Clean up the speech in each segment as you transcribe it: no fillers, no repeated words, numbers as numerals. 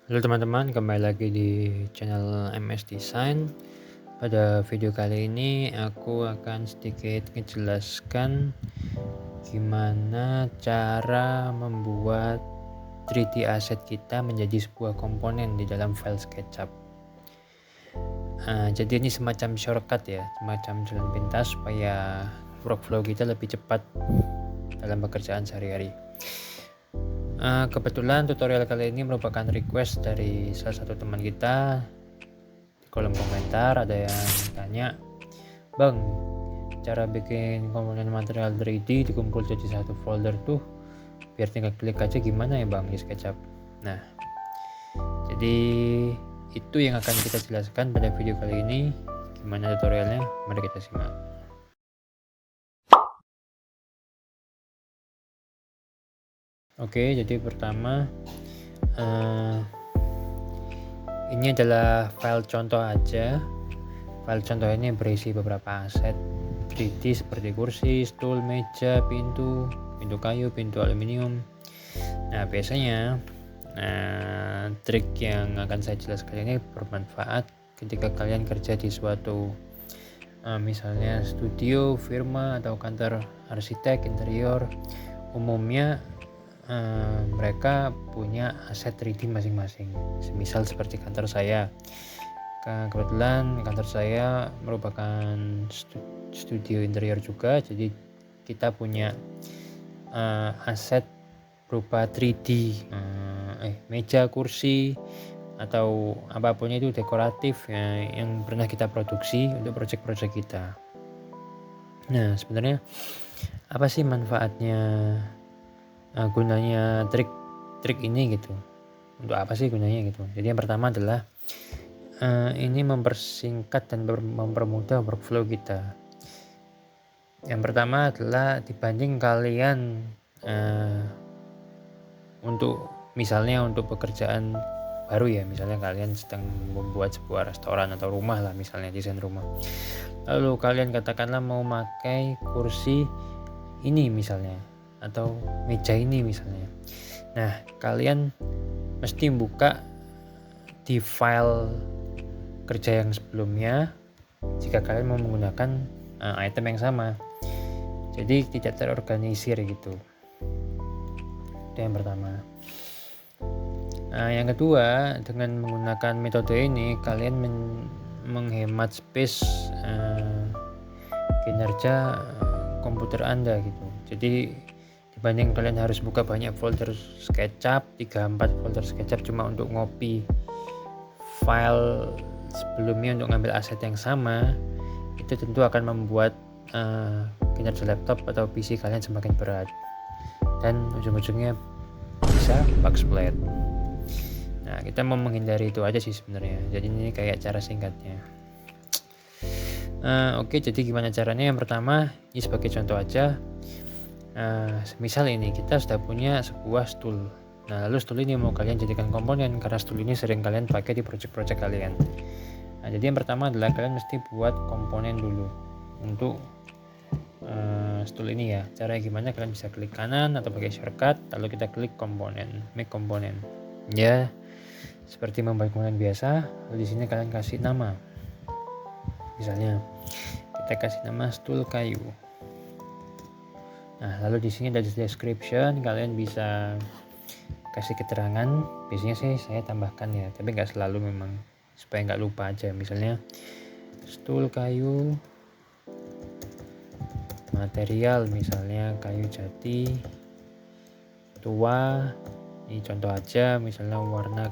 Halo teman-teman, kembali lagi di channel MS Design. Pada video kali ini aku akan sedikit menjelaskan gimana cara membuat 3D asset kita menjadi sebuah komponen di dalam file SketchUp. Jadi ini semacam shortcut ya, semacam jalan pintas supaya workflow kita lebih cepat dalam pekerjaan sehari-hari. Kebetulan tutorial kali ini merupakan request dari salah satu teman kita. Di kolom komentar ada yang tanya, "Bang, cara bikin komponen material 3D dikumpul jadi satu folder tuh biar tinggal klik aja gimana ya Bang di SketchUp?" Nah, jadi itu yang akan kita jelaskan pada video kali ini. Gimana tutorialnya? Mari kita simak. Oke, jadi pertama ini adalah file contoh aja. File contoh ini berisi beberapa aset 3D seperti kursi, stool, meja, pintu kayu, pintu aluminium. Nah, biasanya trik yang akan saya jelaskan ini bermanfaat ketika kalian kerja di suatu misalnya studio, firma, atau kantor arsitek interior. Umumnya mereka punya aset 3D masing-masing. Semisal seperti kantor saya. Kebetulan kantor saya merupakan studio interior juga, jadi kita punya aset berupa 3D meja, kursi, atau apapun itu dekoratif yang pernah kita produksi untuk proyek-proyek kita. Nah, sebenarnya apa sih manfaatnya, gunanya trik ini gitu? Untuk apa sih gunanya gitu? Jadi yang pertama adalah ini mempersingkat dan mempermudah workflow kita. Yang pertama adalah dibanding kalian untuk pekerjaan baru ya, misalnya kalian sedang membuat sebuah restoran atau rumah lah, misalnya desain rumah, lalu kalian katakanlah mau pakai kursi ini misalnya atau meja ini misalnya. Nah, kalian mesti buka di file kerja yang sebelumnya jika kalian mau menggunakan item yang sama, jadi tidak terorganisir gitu. Itu yang pertama. Yang kedua, dengan menggunakan metode ini kalian menghemat space kinerja komputer Anda gitu. Jadi dibanding kalian harus buka banyak folder SketchUp, 3-4 folder SketchUp cuma untuk ngopi file sebelumnya untuk ngambil aset yang sama, itu tentu akan membuat kinerja laptop atau PC kalian semakin berat dan ujung-ujungnya bisa backsplat. Nah, kita mau menghindari itu aja sih sebenarnya. Jadi ini kayak cara singkatnya. Oke, jadi gimana caranya? Yang pertama, ini sebagai contoh aja. Misal ini kita sudah punya sebuah stool. Nah, lalu stool ini mau kalian jadikan komponen karena stool ini sering kalian pakai di project-project kalian. Nah, jadi yang pertama adalah kalian mesti buat komponen dulu untuk stool ini ya. Caranya gimana? Kalian bisa klik kanan atau pakai shortcut, lalu kita klik komponen, make komponen. Ya, seperti membuat komponen biasa. Lalu di sini kalian kasih nama. Misalnya kita kasih nama stool kayu. Nah, lalu di sini ada description, kalian bisa kasih keterangan. Biasanya sih saya tambahkan ya, tapi nggak selalu, memang supaya nggak lupa aja. Misalnya stool kayu, material misalnya kayu jati tua, ini contoh aja, misalnya warna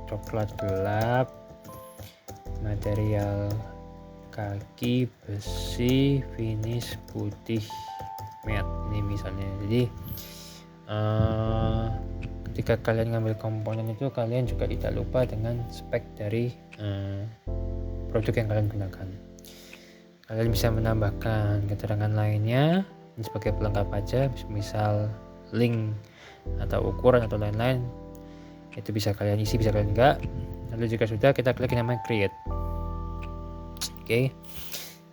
coklat gelap, material kaki besi, finish putih matte, ini misalnya. Jadi ketika kalian ngambil komponen itu, kalian juga tidak lupa dengan spek dari produk yang kalian gunakan. Kalian bisa menambahkan keterangan lainnya ini sebagai pelengkap aja, misal link atau ukuran atau lain-lain. Itu bisa kalian isi, bisa kalian enggak. Lalu jika sudah, kita klik yang namanya create. Oke.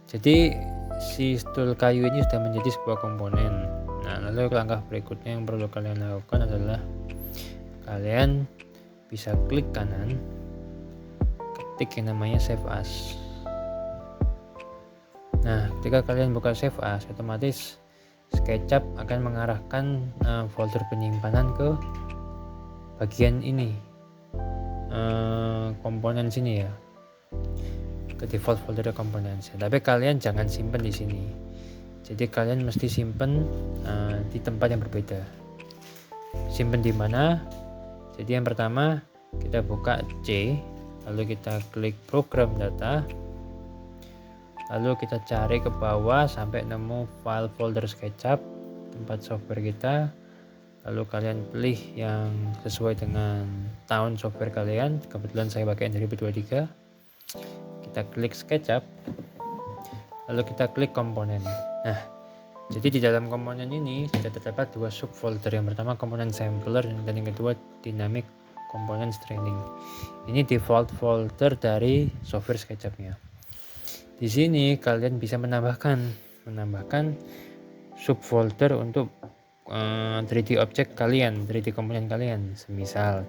Jadi si stool kayu ini sudah menjadi sebuah komponen. Nah, lalu langkah berikutnya yang perlu kalian lakukan adalah kalian bisa klik kanan, ketik yang namanya save as. Nah, ketika kalian buka save as, otomatis SketchUp akan mengarahkan folder penyimpanan ke bagian ini, komponen sini ya, ke default folder komponen. Tapi kalian jangan simpan di sini. Jadi kalian mesti simpan di tempat yang berbeda. Simpan di mana? Jadi yang pertama kita buka C, lalu kita klik program data, lalu kita cari ke bawah sampai nemu file folder SketchUp tempat software kita, lalu kalian pilih yang sesuai dengan tahun software kalian. Kebetulan saya pakai yang 2023. Kita klik SketchUp, lalu kita klik komponen. Nah, jadi di dalam komponen ini sudah terdapat dua subfolder. Yang pertama komponen sampler dan yang kedua dynamic components training. Ini default folder dari software SketchUp-nya. Di sini kalian bisa menambahkan subfolder untuk 3D object kalian, 3D komponen kalian. Semisal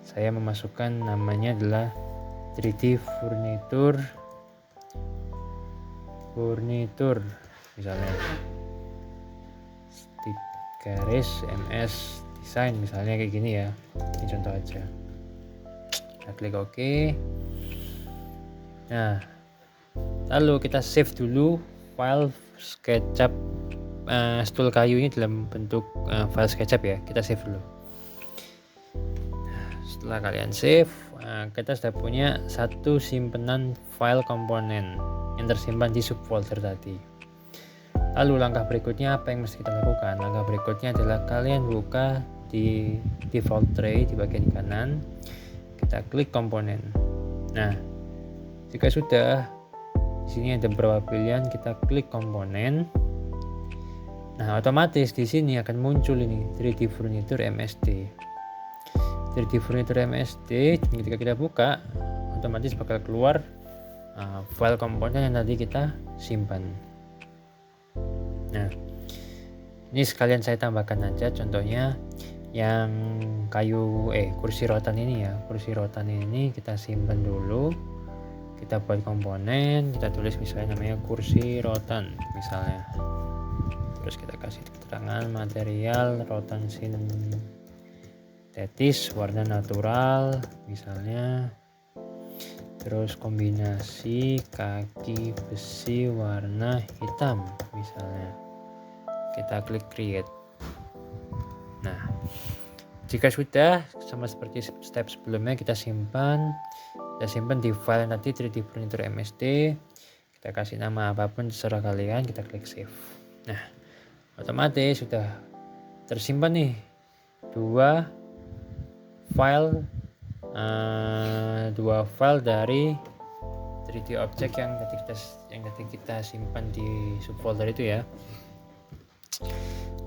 saya memasukkan namanya adalah 3D furniture misalnya, garis MS design misalnya kayak gini ya. Ini contoh aja. Kita klik OK. Nah, lalu kita save dulu file SketchUp stool kayu ini dalam bentuk file SketchUp ya. Kita save dulu. Setelah kalian save, kita sudah punya satu simpenan file komponen yang tersimpan di subfolder tadi. Lalu langkah berikutnya apa yang mesti kita lakukan? Langkah berikutnya adalah kalian buka di default tray di bagian kanan, kita klik komponen. Nah, jika sudah, di sini ada beberapa pilihan, kita klik komponen. Nah, otomatis di sini akan muncul ini 3D Furniture MSD. 3D Furniture MSD ketika kita buka, otomatis bakal keluar file komponen yang tadi kita simpan. Nah, ini sekalian saya tambahkan aja contohnya yang kursi rotan ini ya. Kursi rotan ini kita simpan dulu. Kita buat komponen, kita tulis misalnya namanya kursi rotan misalnya. Terus kita kasih keterangan material rotan sintetis warna natural misalnya. Terus kombinasi kaki besi warna hitam misalnya. Kita klik create. Nah, jika sudah sama seperti step sebelumnya, kita simpan di file nanti 3D Furniture MSD. Kita kasih nama apapun terserah kalian, kita klik save. Nah, otomatis sudah tersimpan nih dua file dari 3D object yang tadi kita simpan di subfolder itu ya.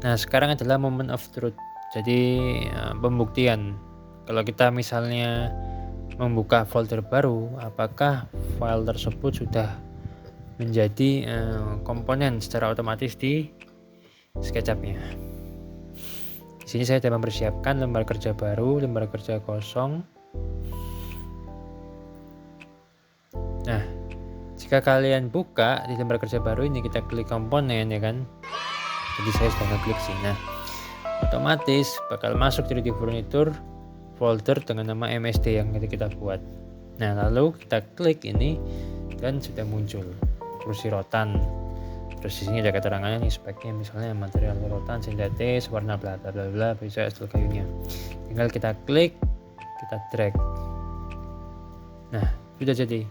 Nah, sekarang adalah moment of truth. Jadi pembuktian. Kalau kita misalnya membuka folder baru, apakah file tersebut sudah menjadi komponen secara otomatis di SketchUp-nya. Di sini saya sudah mempersiapkan lembar kerja baru, lembar kerja kosong. Nah, jika kalian buka di lembar kerja baru ini, kita klik komponen ya kan. Jadi saya sudah ngeklik sini. Nah, otomatis bakal masuk 3D Furniture folder dengan nama MSD yang kita buat. Nah, lalu kita klik ini dan sudah muncul kursi rotan. Terus di sini ada keterangannya nih speknya, misalnya material rotan sintetis warna bla bla bla, bisa steel kayunya. Tinggal kita klik, kita drag. Nah, sudah jadi.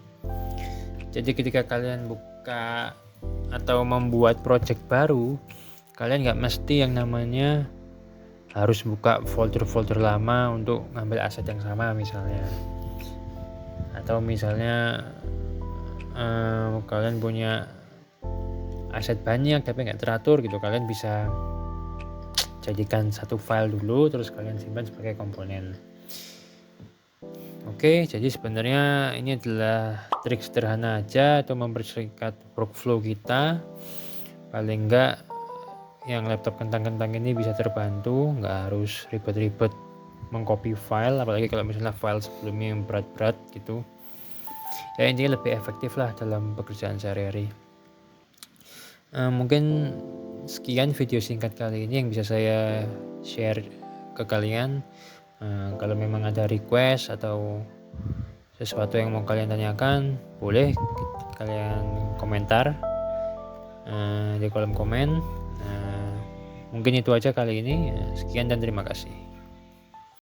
Jadi ketika kalian buka atau membuat project baru, kalian nggak mesti yang namanya harus buka folder-folder lama untuk ngambil aset yang sama misalnya. Atau misalnya kalian punya aset banyak tapi nggak teratur gitu, kalian bisa jadikan satu file dulu terus kalian simpan sebagai komponen. Oke, jadi sebenarnya ini adalah trik sederhana aja untuk mempersingkat workflow kita. Paling enggak yang laptop kentang-kentang ini bisa terbantu, nggak harus ribet-ribet mengcopy file, apalagi kalau misalnya file sebelumnya yang berat-berat gitu. Ya intinya lebih efektif lah dalam pekerjaan sehari-hari. Mungkin sekian video singkat kali ini yang bisa saya share ke kalian. Kalau memang ada request atau sesuatu yang mau kalian tanyakan, boleh kalian komentar di kolom komen. Mungkin itu aja kali ini. Sekian dan terima kasih.